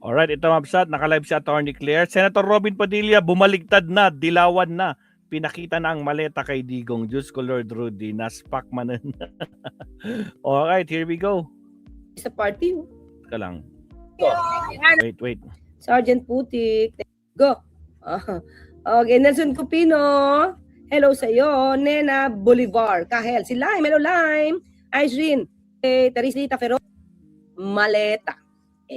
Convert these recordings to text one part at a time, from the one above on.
Alright, ito mabsat, nakalive si Attorney Claire. Senator Robin Padilla, bumaligtad na, dilawan na. Pinakita na ang maleta kay Digong. Diyos ko Lord Rudy, naspak manan. Alright, here we go. Sa party. Ka lang. Wait. Sergeant Putik. Go. Okay, Nelson Cupino. Hello sa iyo. Nena Bolivar. Kahel. Si Lime. Hello, Lime. Irene. Teresita Ferro. Maleta.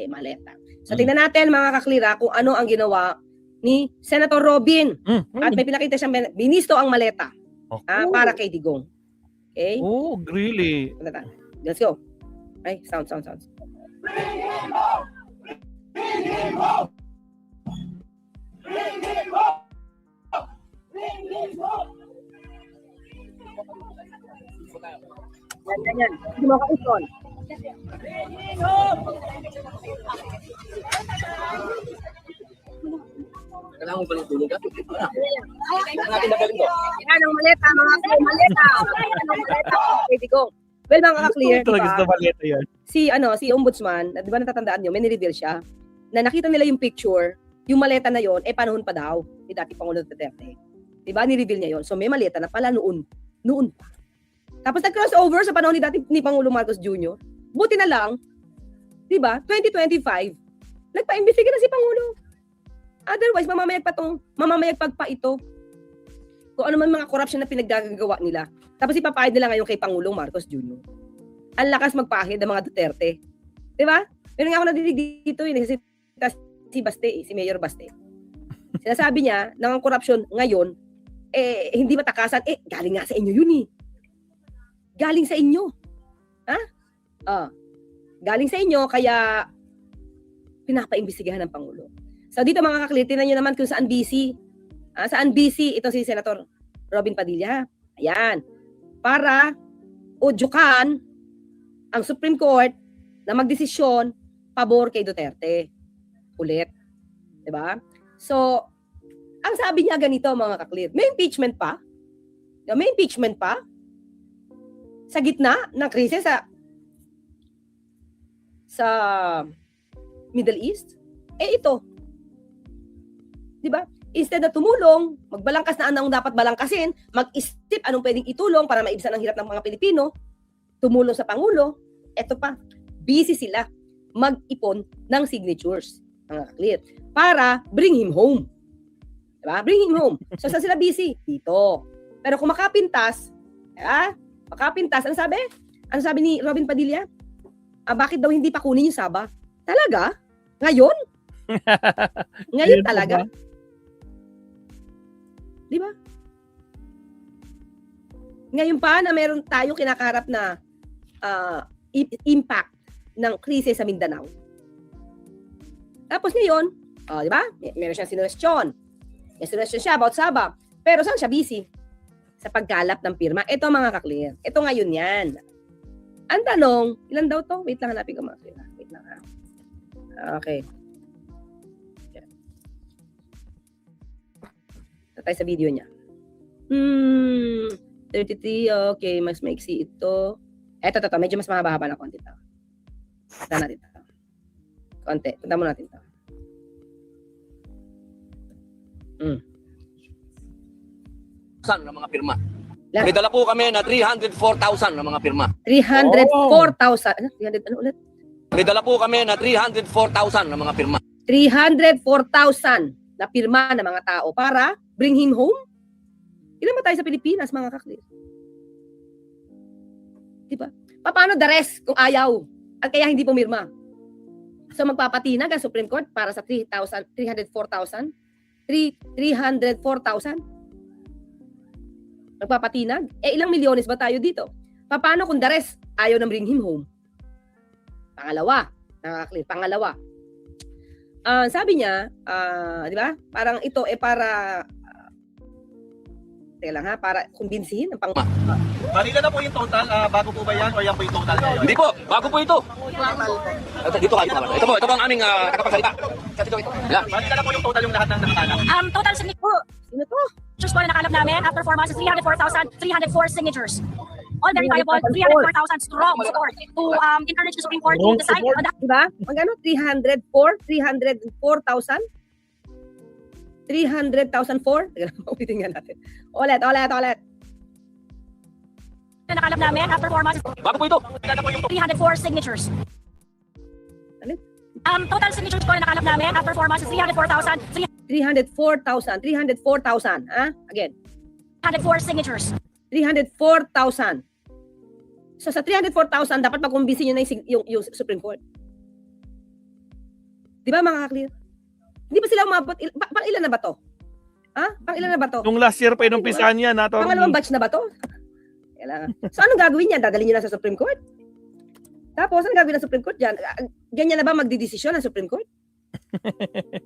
Maleta. So, tingnan natin mga kaklira kung ano ang ginawa ni Senator Robin. At may pinakita siyang binisto ang maleta para kay Digong. Okay? Oh, really? Let's go. Ay, sound. Yan. Hindi mo ka-icon. Kailangan mo ba ng tulong ka? Yan ang maleta, mga maleta. Okay, Digong. Well, mga ka-clear, diba? Si Ombudsman, di ba natatandaan nyo, may nireveal siya, na nakita nila yung picture, yung maleta na yon panahon pa daw, ni dati Pangulo Duterte. Di ba, nireveal niya yon. So, may maleta na pala noon pa. Tapos nag-crossover sa panahon ni Pangulo Marcos Jr. Buti na lang, di ba, 2025, nagpa-imbestiga na si Pangulo. Otherwise, mamamayagpag pa ito. Kung ano man mga corruption na pinaggagawa nila. Tapos ipapahid nila ngayon kay Pangulong Marcos Jr. Ang lakas magpahid ng mga Duterte. Di ba? Pero nga ako nadidig dito, si Baste, si Mayor Baste. Sinasabi niya, na ang corruption ngayon, hindi matakasan. Galing nga sa inyo yun eh. Galing sa inyo. Ha? Galing sa inyo, kaya pinapaimbestigahan ng Pangulo. So dito mga kaklit, tingnan nyo naman kung saan busy. Saan busy ito si Senator Robin Padilla. Ayan. Para udyukan ang Supreme Court na magdesisyon pabor kay Duterte. Ulit. Diba? So, ang sabi niya ganito mga kaklit, may impeachment pa. May impeachment pa sa gitna ng krisis sa Middle East. Ito. 'Di ba? Instead na tumulong, magbalangkas na anong dapat balangkasin, mag-isip anong pwedeng itulong para maibsan ang hirap ng mga Pilipino, tumulong sa Pangulo, eto pa, busy sila mag-ipon ng signatures, mga clear, para bring him home. Diba? Bring him home. So, saan sila busy? Dito. Pero kung makapintas, ano sabi? Ano sabi ni Robin Padilla? Bakit daw hindi pa kunin yung Saba? Talaga? Ngayon? Ngayon talaga? Di ba? Ngayon pa na meron tayong kinakaharap na impact ng krisis sa Mindanao. Tapos ngayon, di ba? Meron siyang sinuwestiyon. May sinuwestiyon siya about Saba. Pero saan siya busy? Sa pagkalap ng pirma. Ito mga kaklir. Ito ngayon yan. Ang tanong, ilan daw to? Wait lang, hanapin ko mga kaklir. Wait lang ha. Okay. Tayo sa video niya. 33, okay, mas maiksi ito. Eto, medyo mas mahaba-haba na konti ito. Punta natin ito. Konti, punta mo natin ito. Saan ng mga pirma? May dala po kami na 304,000 ng mga pirma. 304,000. Ano? 300, ano ulit? May dala po kami na 304,000 ng mga pirma. 304,000 na pirma ng mga tao para bring him home? Ilan ba tayo sa Pilipinas, mga kaklir? Diba? Paano the rest kung ayaw? At kaya hindi pumirma? So magpapatinag ang Supreme Court para sa 304,000? 304,000? Magpapatinag? Ilang milyones ba tayo dito? Paano kung the rest ayaw na bring him home? Pangalawa. Pangalawa. Sabi niya, di ba? Parang ito para teka lang ha, para kumbinsihin ang pang... Marila na po yung total, bago po ba yan o yan po yung total ngayon? Hindi po, bago po ito. Dito kayo. Ito po ang aming nakapagsalita. Yan. Marila na po yung total yung lahat ng nakatala. Total signatures Sino to? po na nakalap namin after 4 months is 304,304 signatures. all verifiable, 304,000 strong support to encourage the Supreme Court to Strong decide support. on the Diba? Magkano? 304,000? 300,004? Ulitin nga natin. Ulit. nakalap namin after 4 months, Bago po ito. 304 signatures. Ano? Total signatures po na nakalap namin after 4 months is 304,000. 304,000. Again. 304 signatures. 304,000. So sa 304,000, dapat makumbisi nyo na yung Supreme Court. Di ba mga ka-clear? Hindi ba sila umabot? Pang ilan na ba to? Pang ilan na ba to? Nung last year pa inumpisahan yan, attorney. Pangalawang batch na ba to? Kailangan. So anong gagawin niya? Dadalhin niyo na sa Supreme Court? Tapos anong gagawin ng Supreme Court dyan? Ganyan na ba magdidesisyon ng Supreme Court?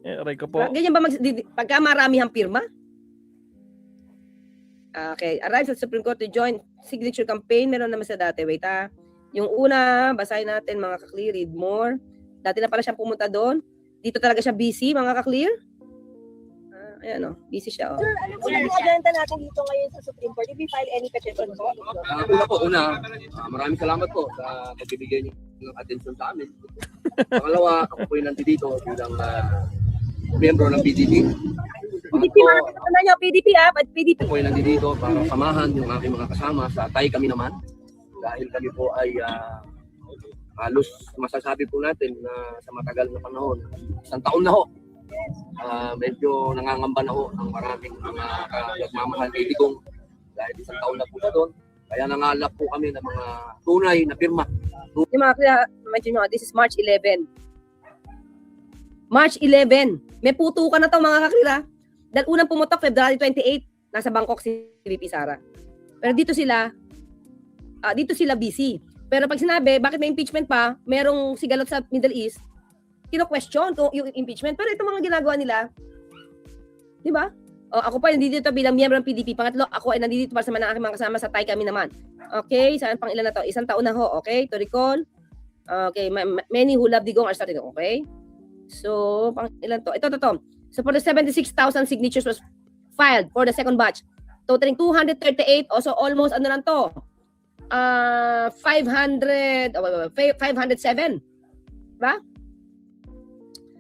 Aray ko po. Ganyan ba pagka marami ang pirma? Okay, arrives at Supreme Court to join signature campaign. Meron naman sa dati. Wait Yung una, basahin natin mga ka-clear, read more. Dati na pala siyang pumunta doon. Dito talaga siya busy, mga ka-clear. Ayan busy siya. Sir, ano po yung agenda natin dito ngayon sa Supreme Court? Did we file any petition po? Maraming salamat po sa pagbibigay niyo ng atensyon sa amin. Pangalawa, ako po yung nandito bilang miyembro ng PDP. PDP, mga nyo, PDP PDP. Ako po yung nandito para samahan yung aking mga kasama sa Tay Kami Naman. Dahil kami po ay halos masasabi po natin na sa matagal na panahon, 1 taon na ho. Medyo nangangamba na ho ang maraming mga nagmamahal kay Digong dahil 1 taon na po na doon. Kaya nangalap po kami ng mga tunay na pirma. Yung mga kaya, imagine nyo, this is March 11. March 11. May putukan na to mga kaklira. Dahil unang pumutok, February 28, nasa Bangkok si VP Sara. Pero dito sila busy. Pero pag sinabi, bakit may impeachment pa, merong sigalot sa Middle East, kino-question kung yung impeachment. Pero itong mga ginagawa nila, di ba? Ako pa nandito bilang miyembro ng PDP. Pangatlo, ako ay nandito para sa mga aking mga kasama sa Tay Kami Naman. Okay, saan pang ilan na to? 1 taon na ho, okay? To recall. Okay, many who love Digong are starting, okay? So, pang ilan to? Ito. So, for the 76,000 signatures was filed for the second batch. Totaling 238. So, almost ano lang to? 507. Ba?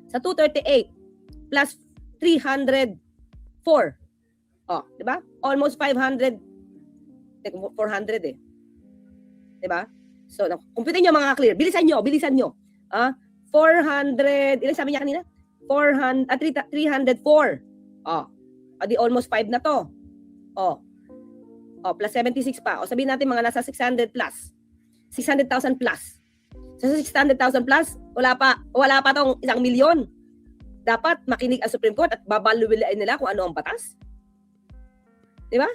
Sa 238 plus 304. Di ba? Almost 500. 400 eh. Di ba? So, kumputin nyo mga clear. Bilisan nyo. 400, ilan sabi niya kanina? 304. Di almost 5 na to. Plus 76 pa. Sabihin natin mga nasa 600 plus. 600,000 plus. Sa 600,000 plus, wala pa tong 1 milyon. Dapat makinig ang Supreme Court at babaluwilain nila kung ano ang batas. Di ba?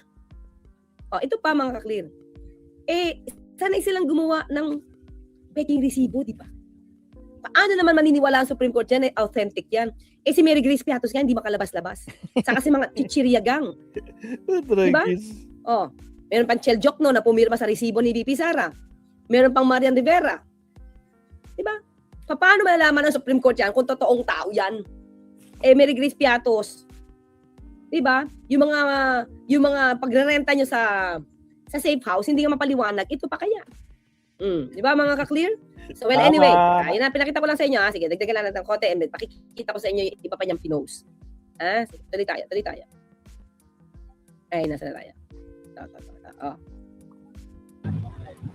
Ito pa mga ka-clear. Sanay silang gumawa ng peking resibo, di ba? Paano naman maniniwala ang Supreme Court yan? Authentic yan. Si Mary Grace Piatos yan, hindi makalabas-labas. Saka si mga chichirya gang. Diba? Meron pang Chel Jokno na pumirma sa resibo ni VP Sara. Meron pang Marian Rivera. Diba? Paano malalaman ng Supreme Court yan kung totoong tao yan? Mary Grace Piatos. Diba? Yung mga pagrerenta nyo sa safe house, hindi nga mapaliwanag. Ito pa kaya? Diba mga ka-clear? So well, anyway, yun na, pinakita ko lang sa inyo. Sige, dagdagan lang natin ng konti. Pakikita ko sa inyo yung iba pa niyang pinost. Sige, tuloy tayo. Ay, nasa na tayo.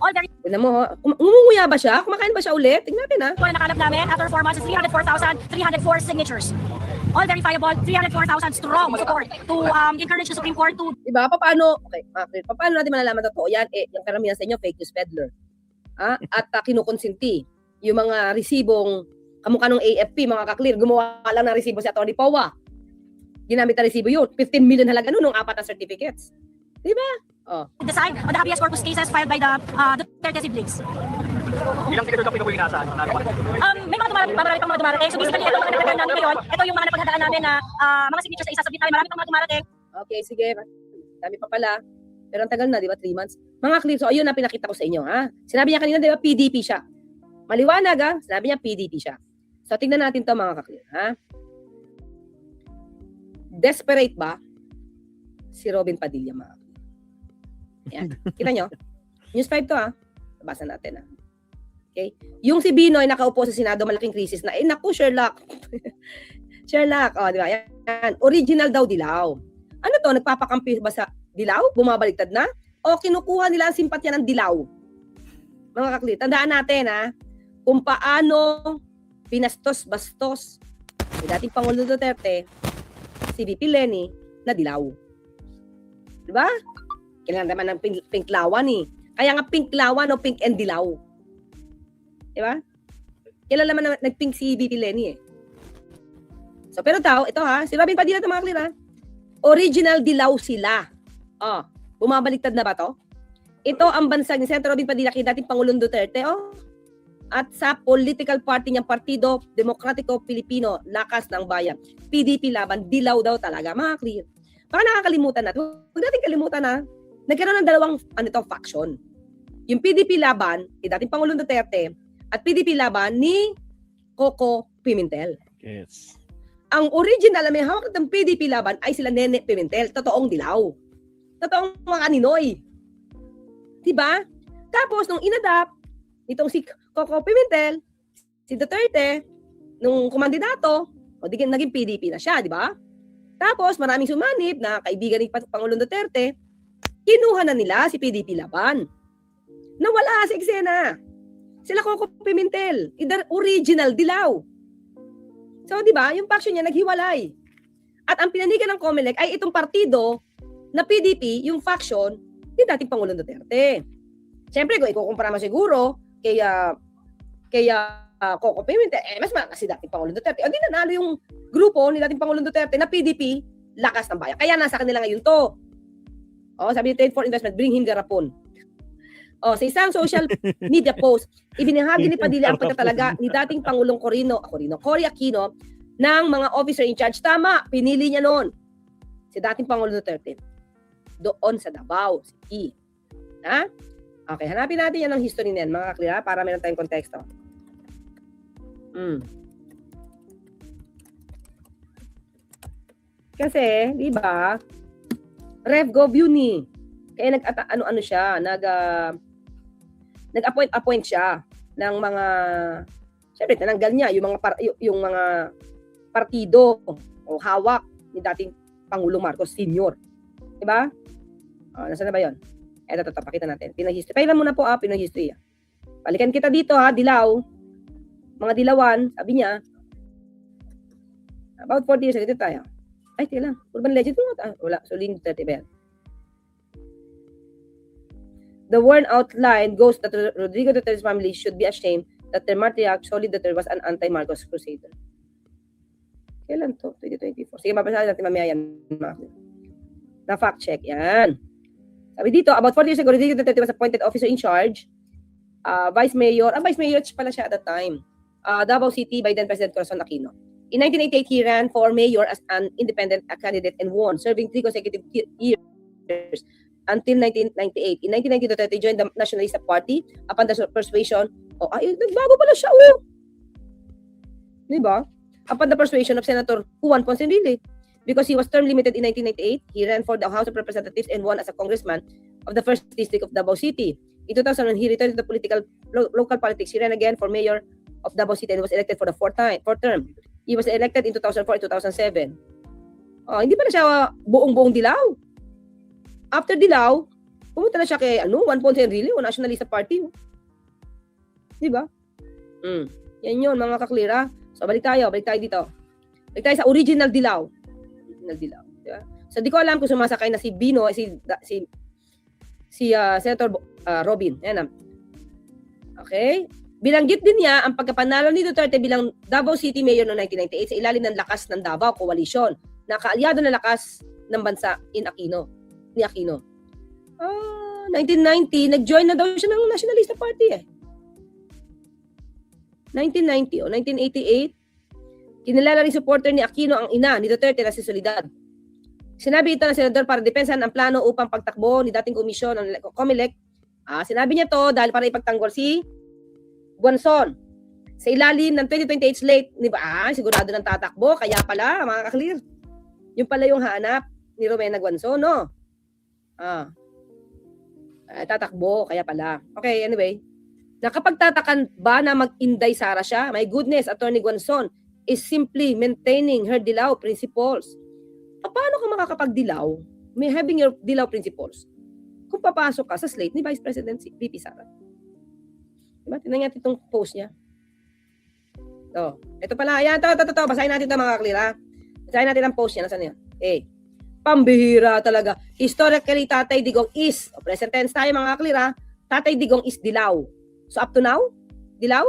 all very Tignan mo, umunguya ba siya? Kumakain ba siya ulit? Tignan natin po na nakalap namin after 4 months is 304,304 signatures. All verifiable, 304,000 strong support to encourage the Supreme Court to Diba? Paano natin malalaman totoo yan? Yung karamihan sa inyo, fake news peddler. At kinukonsinti. Yung mga resibong kamukha ng AFP, mga ka-clear, gumawa lang ng resibo si Atty. Powa. Ginamit na resibo yun. 15 million halaga nung 4 na certificates. Diba? decide on the habeas corpus cases filed by the Duterte siblings. Ilang signature document po yung nasa? May mga marami pang mga dumarating. So basically, ito mga napagdadaan namin ngayon. Ito yung mga napagdadaan namin na mga signatures na isasabit namin. Marami pang mga dumarating. Okay, sige. Dami pa pala. Pero ang tagal na, di ba? 3 months. Mga clear. So, ayun na pinakita ko sa inyo, ha? Sinabi niya kanina, di ba? PDP siya. Maliwanag, ha? Sinabi niya, PDP siya. So, tingnan natin to mga ka-clear, ha? Desperate ba si Robin Padilla, mga ka-clear? Yan. Kita nyo? News 5 to Basa natin Okay? Yung si Binoy nakaupo sa Senado, malaking krisis na, naku, Sherlock. Sherlock, di ba? Yan. Original daw dilaw. Ano to? Nagpapakampi ba sa dilaw? Bumabaliktad na? O kinukuha nila ang simpatya ng dilaw? Mga kaklit, tandaan natin kung paano pinastos-bastos si dating Pangulo Duterte, si VP Lenny, na dilaw. Diba? Kailangan naman ng pink lawan Kaya nga pink lawan o pink and dilaw. Diba? Kailan naman nag-pink si VP Lenny So, pero ito si Robin Padilla ito mga clear Original dilaw sila. Bumabaliktad na ba to? Ito ang bansa ni Senator Robin Padilla kay dating Pangulong Duterte at sa political party niyang Partido Demokratiko Pilipino, Lakas ng Bayan. PDP laban, dilaw daw talaga. Mga clear. Baka nakakalimutan natin. Huwag natin kalimutan nagkaroon ng dalawang faction. Yung PDP laban ni dating Pangulong Duterte at PDP laban ni Coco Pimentel. Yes. Ang original na may hawak ng PDP laban ay sila Nene Pimentel. Totoong dilaw. Totoong mga Ninoy. Diba? Tapos, nung inadapt, itong si Coco Pimentel, si Duterte, nung kumandidato, naging PDP na siya, di ba? Tapos, maraming sumanib na kaibigan ni Pangulong Duterte, kinuha na nila si PDP laban. Nawala sa eksena. Sila Coco Pimentel, original dilaw. So, di ba, yung faction niya naghiwalay. At ang pinanigan ng COMELEC ay itong partido na PDP, yung faction, ni dating Pangulong Duterte. Siyempre, kung ikukumpara mo siguro, kaya Coco Pimentel, mas malakas si dating Pangulong Duterte. O di nanalo yung grupo ni dating Pangulong Duterte na PDP, Lakas ng Bayan. Kaya nasa kanila ngayon to. Sabi ni Trade for Investment, bring him garapon. Sa isang social media post, ibinahagi ni Padilla ang pagtatalaga ni dating Pangulong Cory Aquino ng mga officer in charge. Tama, pinili niya noon si dating Pangulong Duterte. Doon sa Davao City. Okay, hanapin natin yan ang history niyan, mga kakilala, para meron tayong konteksto. Kasi, di ba, RevGov yun Kaya ano siya, nag-appoint siya ng mga, syempre, tinanggal niya yung mga partido o hawak ni dating Pangulong Marcos Sr. Diba? Nasaan na ba yun? Ito, pakita natin. Pinoy history. Pailan muna po Pinoy history. Balikan kita dito dilaw. Mga dilawan, sabi niya, about 40 years ago tayo. Ay, tila lang. Urban legend mo. Wala. Suling 30 ba yan? The worn out line goes that Rodrigo Duterte's family should be ashamed that their matriarch, Solid Duterte, was an anti-Marcos crusader. Kailan to? 2024. Sige, mapasahin natin mamaya yan. Na fact check. Yan. Sabi dito, about 40 years ago, Rodrigo Duterte was appointed officer in charge, vice mayor pala siya at that time, Davao City by then President Corazon Aquino. In 1988, he ran for mayor as an independent candidate and won, serving 3 consecutive years until 1998. In 1990, Duterte joined the Nationalista Party upon the persuasion, nagbago pala siya, Diba? Upon the persuasion of Senator Juan Ponce Enrile. Because he was term limited in 1998, he ran for the House of Representatives and won as a congressman of the 1st District of Davao City. In 2000, when he returned to the local politics, he ran again for mayor of Davao City and was elected for the fourth term. He was elected in 2004 and 2007. Hindi pa na siya buong dilaw. After dilaw, pumunta na siya kay Juan Ponce Enrile o Nationalista Party. Diba? Yan yun, mga kaklira. So, balik tayo dito. Balik tayo sa original dilaw. Diba? So, di ko alam kung sumasakay na si Bino, si Senator Robin. Yan Okay? Bilanggit din niya ang pagkapanalo ni Duterte bilang Davao City Mayor noong 1998 sa ilalim ng Lakas ng Davao Coalition na kaalyado ng lakas ng bansa ni Aquino. 1990, nag-join na daw siya ng Nationalista Party 1990 o 1988, kinilala rin supporter ni Aquino ang ina ni Duterte na si Soledad. Sinabi ito ng senador para depensahan ang plano upang pagtakbo ni dating komisyon ng COMELEC. Sinabi niya to dahil para ipagtanggol si Guanzon. Sa ilalim ng 2028 slate, di ba? Sigurado ng tatakbo, kaya pala, mga kaklir. Yung pala yung hanap ni Rowena Guanzon, no? Tatakbo, kaya pala. Okay, anyway. Nakapagtatakan ba na mag-Inday Sara siya? My goodness, Attorney Guanzon is simply maintaining her Dilaw principles. Paano ka makakapag-dilaw? May having your Dilaw principles. Kung papasok ka sa slate ni Vice President VP Sara. Diba? Tingnan natin itong post niya. Ito pala. Ayan, ito. Basahin natin ito mga klira. Basahin natin ang post niya. Nasaan yan? Pambihira talaga. Historically, Tatay Digong is, present tense tayo mga klira, Tatay Digong is Dilaw. So, up to now, Dilaw?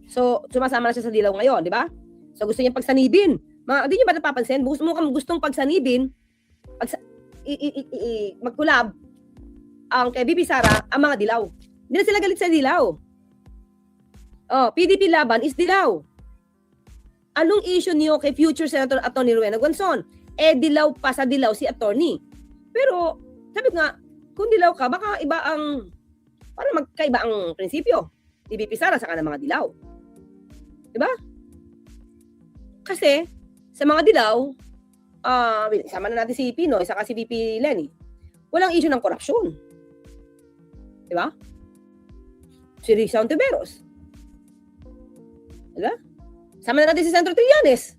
So, sumasama na siya sa Dilaw ngayon, di ba? So, gusto niya pagsanibin. Di niyo ba napapansin? Gustong pagsanibin, mag-collab ang kay VP Sara, ang mga Dilaw. Hindi na sila galit sa Dilaw. PDP laban is Dilaw. Anong issue niyo kay future Senator Atty. Rowena Guanzon? Dilaw pa sa Dilaw si attorney. Pero, sabi ko nga, kung Dilaw ka, baka iba ang, para magkaiba ang prinsipyo. Ni VP Sara sa kanang mga Dilaw. Diba? Kasi, sa mga Dilaw, sama na natin si Pinoy, saka si VP Lenny, walang issue ng korupsyon. Diba? Si Risa Ontiveros. Diba? Sama na natin si Senator Trillanes.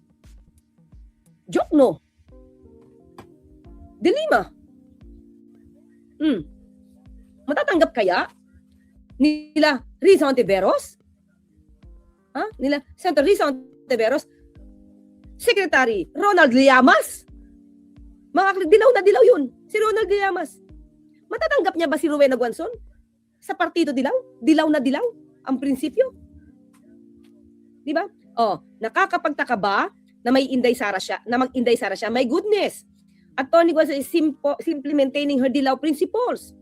Jokno. De Lima. Matatanggap kaya nila Risa Ontiveros? Nila Senator Risa Ontiveros, Secretary Ronald Llamas? Mga dilaw na dilaw yun. Si Ronald Llamas. Matatanggap niya ba si Rowena Guanzon? Sa partido dilaw? Dilaw na dilaw? Ang prinsipyo? Di ba? Nakakapagtaka ba na may Inday Sara siya, na mag-Inday Sara siya? My goodness! Attorney Guanzon is simply maintaining her Dilaw principles.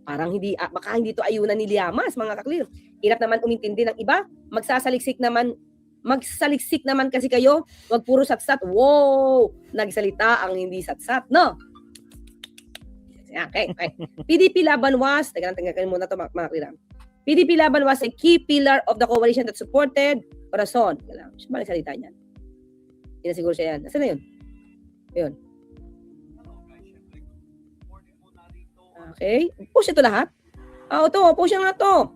Parang baka hindi to ayunan ni Llamas, mga kaklir. Hirap naman umintindi ng iba. Magsasaliksik naman kasi kayo. Wag puro satsat. Wow! Nagsalita ang hindi satsat, no? Okay. PDP laban was, tingnan muna to mga kaklir. PDP laban was a key pillar of the coalition that supported Corazon. Siya ba nagsalita niyan? Hindi na siguro siya yan. Nasaan na yun? Yun. Okay. Push ito lahat. Push nga to.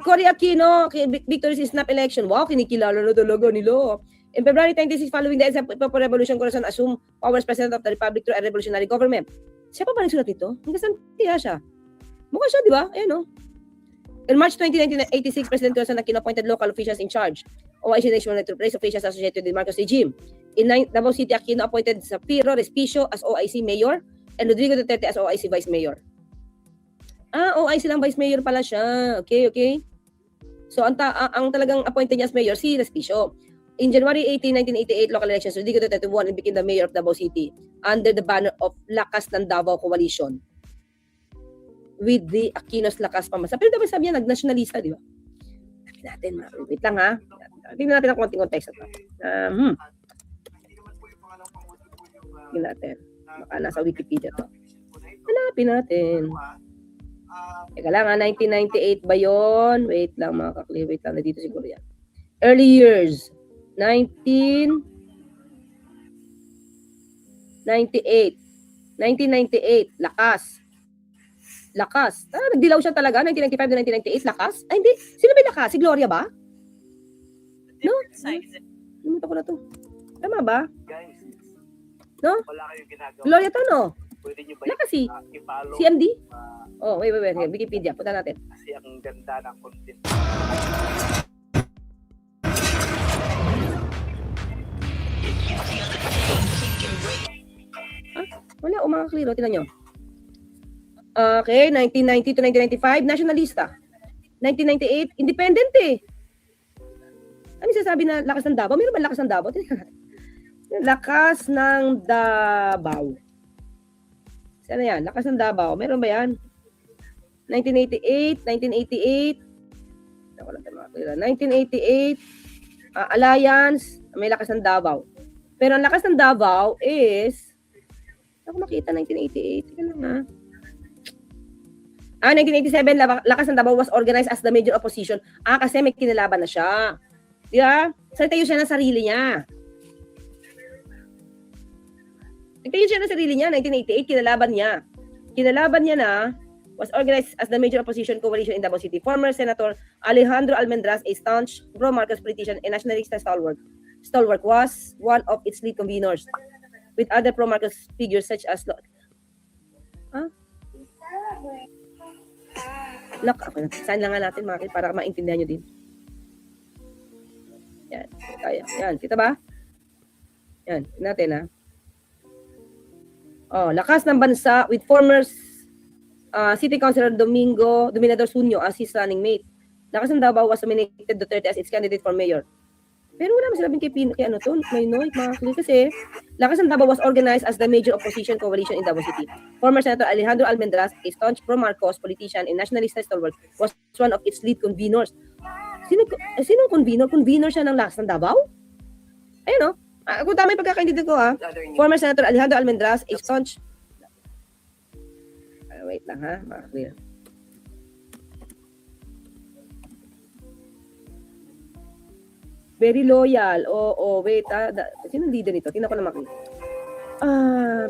Cory Aquino, victory in snap election. Wow, kinikilala na talaga nila. In February 26, following the Popular Revolution, Corazon assumed power as President of the Republic through a revolutionary government. Siya pa ba nagsulat ito? Hanggang saan kaya siya? Mukha siya, di ba? Ayan, In March 1986, President Corazon Aquino appointed local officials in charge. OIC National to replace officials associated with the Marcos regime. In Davao City, Aquino appointed Sapiro Respicio as OIC Mayor and Rodrigo Duterte as OIC Vice Mayor. OIC lang Vice Mayor pala siya. Okay. So, ang talagang appointed niya as Mayor, si Respicio. In January 18, 1988, local elections, Rodrigo Duterte won and became the Mayor of Davao City under the banner of Lakas ng Davao Coalition with the Aquinos Lakas Pamasa. Pero dapat sabi niya, nag-nationalista, di ba? Sabi natin, wait lang ha. Tingnan natin ang konting kontekst ito. Tingnan natin. Baka nasa Wikipedia to. Hanapin natin. Teka lang ha, 1998 ba yun? Wait lang mga kakli, wait lang. Dito siguro yan. Early years. 1998. Lakas. Nagdilaw siya talaga. 1995 to 1998. Lakas? Ay, hindi. Sino ba yung Lakas? Si Gloria ba? No? Limutan ko na to. Tama ba? No? Gloria to, no? Lakas si MD? Wait. Wikipedia. Punta natin. Kasi ang ganda ng content. Wala, mga kliro. Tingnan nyo. Okay, 1990 to 1995, nationalista. 1998, independent eh. Ano sasabi na lakas ng Davao? Meron ba lakas ng Davao? Lakas ng Davao. Saan na yan? Lakas ng Davao. Meron ba yan? 1988. 1988, Alliance, may lakas ng Davao. Pero ang lakas ng Davao is, ako makita 1988. Tika lang ha. 1987, lakas ng Davao was organized as the major opposition. Kasi may kinalaban na siya. Diba? Nagtayo siya ng sarili niya. Nagtayo siya ng sarili niya, 1988, kinalaban niya. kinalaban niya na was organized as the major opposition coalition in Davao City. Former Senator Alejandro Almendras, a staunch pro-Marcos politician and nationalista stalwart, was one of its lead conveners, with other pro-Marcos figures such as saan lang nga natin para maintindihan nyo din. Yan, kaya. Yan, kita ba? Yan, natin ha. Lakas ng bansa with former City Councilor Dominador Sunyo as his running mate. Lakas ng Davao was nominated Duterte as its candidate for mayor. Pero wala naman sinabing kay ano to, may noy, mga kli, kasi Lakas ng Davao was organized as the major opposition coalition in Davao City. Former Senator Alejandro Almendras, a staunch pro-Marcos politician and nationalista stalwart, was one of its lead conveners. Sinong convener? Convener siya ng Lakas ng Davao? Ayun kung tama yung pagkakaintindi ko Former Senator Alejandro Almendras, a staunch... wait lang clear. Very loyal. Wait sino leader nito? Tingnan ko na makita.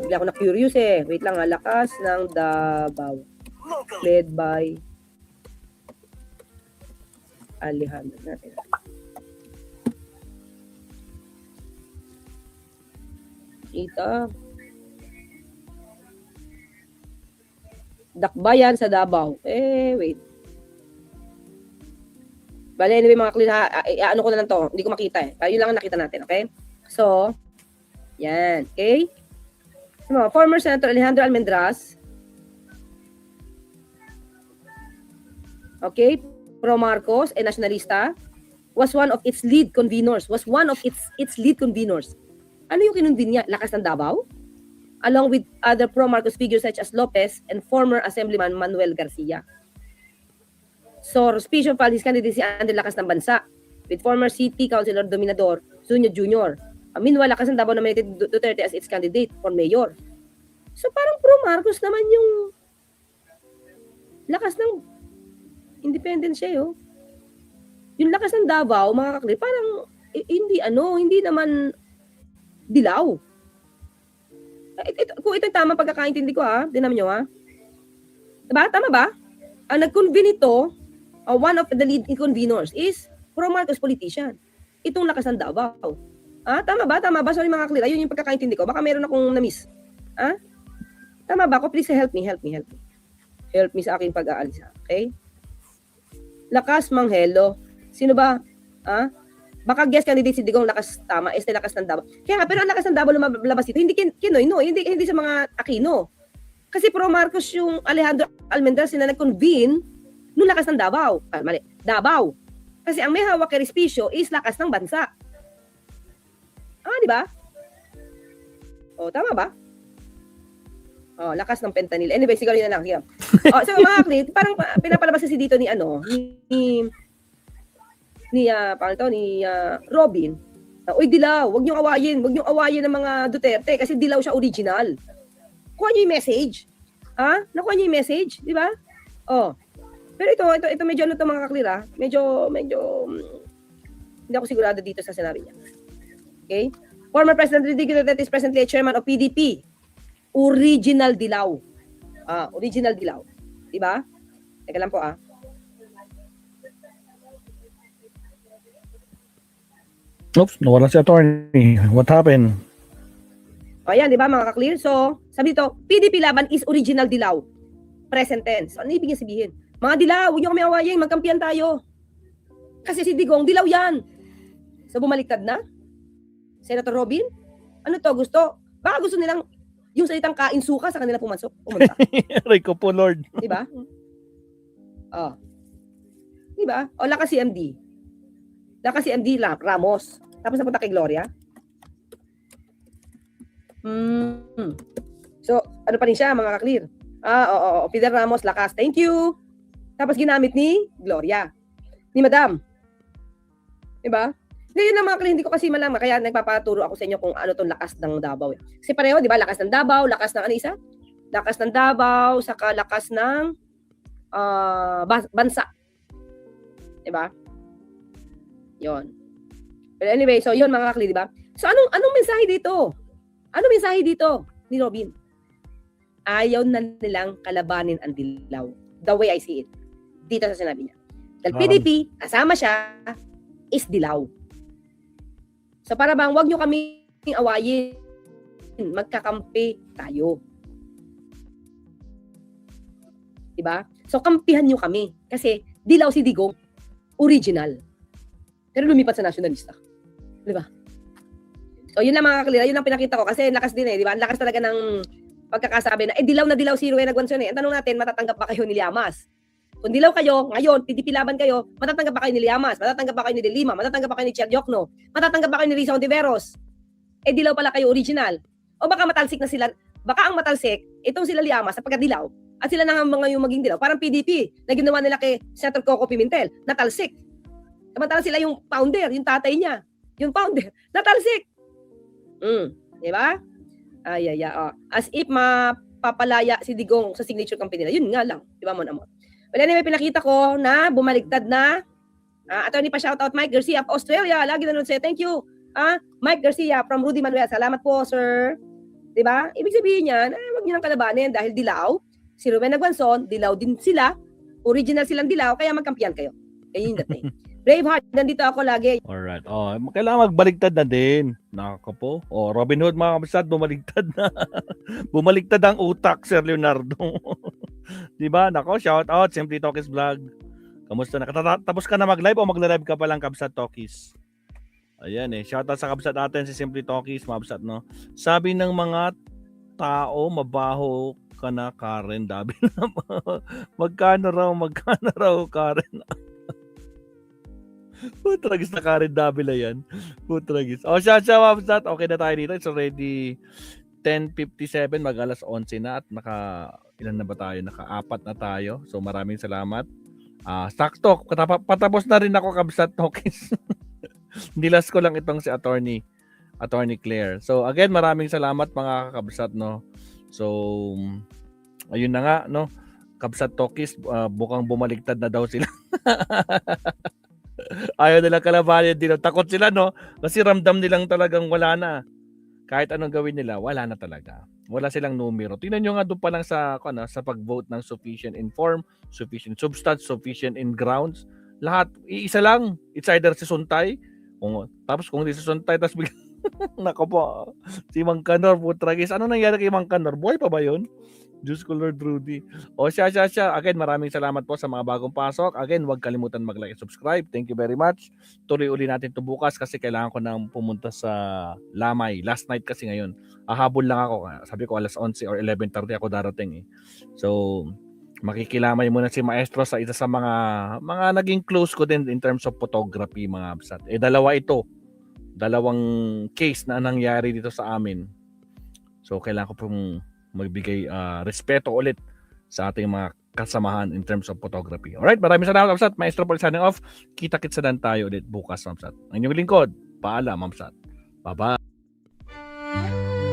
Bigla ako na-curious Wait lang Lakas ng Davao. Led by Alejandro. Natin. Ito. Dakbayan sa Davao. Wait. Bale, anyway, mga klina, ano ko na lang to. Hindi ko makita Pero yun lang ang nakita natin, okay? So, yan, okay? So, former Senator Alejandro Almendras, okay, pro-Marcos and nationalista, was one of its lead conveners. Ano yung kinunvin niya? Lakas ng Davao? Along with other pro-Marcos figures such as Lopez and former Assemblyman Manuel Garcia. So, Rospicio filed his candidacy under Lakas ng Bansa with former City Councilor Dominador Sunyo Jr. Meanwhile, Lakas ng Davao nominated Duterte as its candidate for mayor. So, parang pro-Marcos naman yung Lakas ng independent siya Yung Lakas ng Davao, mga kakli, parang hindi naman dilaw. Kung ito yung tamang pagkakaintindi ko dinam nyo Diba? Tama ba? Ang nag-convene ito, one of the lead conveners is pro-Marcos politician. Itong Lakas ng Davao. Tama ba? Tama ba? Sorry mga kakli, yun yung pagkakaintindi ko. Baka meron akong na-miss. Tama ba ako? Please help me. Help me sa aking pag-aalis. Okay? Lakas Manghelo. Sino ba? Baka guest candidate si Digong Lakas tama, Lakas ng Davao. Kaya pero ang Lakas ng Davao lumabas dito, hindi Kinoy, hindi sa mga Aquino. Kasi pro-Marcos yung Alejandro Almendras na nag-convene nung Lakas ng Davao. Mali, Davao. Kasi ang may hawak kay Respicio is Lakas ng Bansa. Di ba? Tama ba? Lakas ng Fentanyl. Anyway, siguro yun na lang. So mga klit, parang pinapalabas kasi dito ni Robin. Uy, dilaw, wag niyong awayin ng mga Duterte kasi dilaw siya original. Kuha niyo yung message. Nakuha niyo yung message, di ba? Pero ito medyo mga kaklira. Medyo hindi ako sigurado dito sa sinabi niya. Okay? Former President Rodrigo Duterte is presently a chairman of PDP. Original dilaw. Original dilaw. Di ba? Teka lang po Oops, nawala si attorney. What happened? Ayan, di ba mga ka-clear? So, sabi dito, PDP laban is original dilaw. Present tense. Ano ibig sabihin? Mga dilaw, huwag niyo kami awayin, magkampiyan tayo. Kasi si Digong, dilaw yan. So, bumaliktad na? Senator Robin? Ano to? Baka gusto nilang yung salitang kain suka sa kanila pumunta. Aray ko po, Lord. Di ba? Di ba? Lakas si MD. Lakas si MD Ramos. Tapos napunta kay Gloria. So, ano pa rin siya, mga ka-clear? Fidel Ramos, Lakas. Thank you. Tapos ginamit ni Gloria. Ni Madam. Diba? Ngayon na mga ka-clear, hindi ko kasi malaman. Kaya nagpapaturo ako sa inyo kung ano tong Lakas ng Davao. Kasi pareho, di ba? Lakas ng Davao, lakas ng ano isa? Lakas ng Davao, saka lakas ng bansa. Diba? Yon. Pero anyway, so yun mga kakli, di ba? So anong mensahe dito? Anong mensahe dito ni Robin? ayaw na nilang kalabanin ang dilaw. The way I see it. Dito sa sinabi niya. Dahil PDP, kasama siya, is dilaw. So para bang, wag nyo kaming awayin. Magkakampi tayo. Diba? So kampihan nyo kami. Kasi dilaw si Digong, original. Pero lumipat sa nationalista. Diba? So yun lang mga kaklira, yun lang pinakita ko. Kasi lakas din diba? Lakas talaga ng pagkakasabi na, dilaw na dilaw si Rowena Guanzon eh. Ang tanong natin, matatanggap ba kayo ni Llamas? Kung dilaw kayo, ngayon, PDP laban kayo, matatanggap ba kayo ni Llamas? Matatanggap ba kayo ni De Lima? Matatanggap ba kayo ni Chiar Diokno? Matatanggap ba kayo ni Risa Ontiveros? Dilaw pala kayo original. O baka matalsik na sila, baka ang matalsik, itong sila Llamas sa pagkadilaw, at sila na nga mga yung maging dilaw. Parang PDP, na ginawa nila kay Senator Coco Pimentel, natalsik. Samantala sila yung founder, yung tatay niya, yung founder, natalsik. Diba? As if mapapalaya si Digong sa signature campaign nila. Yun nga lang. Diba mo naman? Well, anyway, pinakita ko na bumaligtad na. Attorney pa shoutout Mike Garcia of Australia. Lagi na nun say thank you. Mike Garcia from Rudy Manuel. Salamat po, sir. Diba? Ibig sabihin niyan, wag niyo nang kalabanin dahil dilaw. Si Rowena Guanzon, dilaw din sila. Original silang dilaw, kaya magkampiyan kayo. Ayun yung dating. Braveheart, nandito ako lagi. Alright. Kailangan magbaligtad na din. Nako po. Robin Hood mga kabsat, bumaligtad na. Bumaligtad ang utak, Sir Leonardo. Diba? Nako, shout out. Simply Talkies Vlog. Kamusta na? Tapos ka na mag-live o mag-live ka pa lang, Kabsat Talkies? Ayan shout out sa kabsat natin si Simply Talkies, mga kabsat, no? Sabi ng mga tao, mabaho ka na, Karen. Dabi na. Magkano raw, Karen? Putragis na Karen Davila yan. Putragis. Siya, Mabsat. Okay na tayo dito. It's already 10:57. Mag-alas 11 na at ilan na ba tayo? Naka-4 na tayo. So maraming salamat. Sakto. Patapos na rin ako, Kabsat Talkies. Nilas ko lang itong si Attorney Claire. So again, maraming salamat mga Kabsat, no? So ayun na nga, no? Kabsat Talkies, bukang bumaligtad na daw sila. Ayaw nilang kalabanin din. Takot sila, no? Kasi ramdam nilang talagang wala na. Kahit anong gawin nila, wala na talaga. Wala silang numero. Tingnan nyo nga doon pa lang sa pag-vote ng sufficient in form, sufficient substance, sufficient in grounds. Lahat, iisa lang. It's either si Suntay, tapos kung hindi si Suntay, tapos bigla, nako po, si Mang Kanor, putragis. Ano nangyari kay Mang Kanor? Buhay pa ba yun? Diyos ko Lord Rudy. Siya. Again, maraming salamat po sa mga bagong pasok. Again, huwag kalimutan mag-like and subscribe. Thank you very much. Tuloy uli natin ito bukas kasi kailangan ko nang pumunta sa Lamay. Last night kasi ngayon. Habol lang ako. Sabi ko alas 11 or 11:30 ako darating. So, makikilamay muna si Maestro sa isa sa mga naging close ko din in terms of photography, mga absat. Dalawang case na nangyari dito sa amin. So, kailangan ko pong magbigay respeto ulit sa ating mga kasamahan in terms of photography. Alright, maraming salamat, Mamsat. Maestro Paul signing off. Kita-kits na tayo ulit bukas, Mamsat. Ang inyong lingkod, paalam, Mamsat. Bye-bye.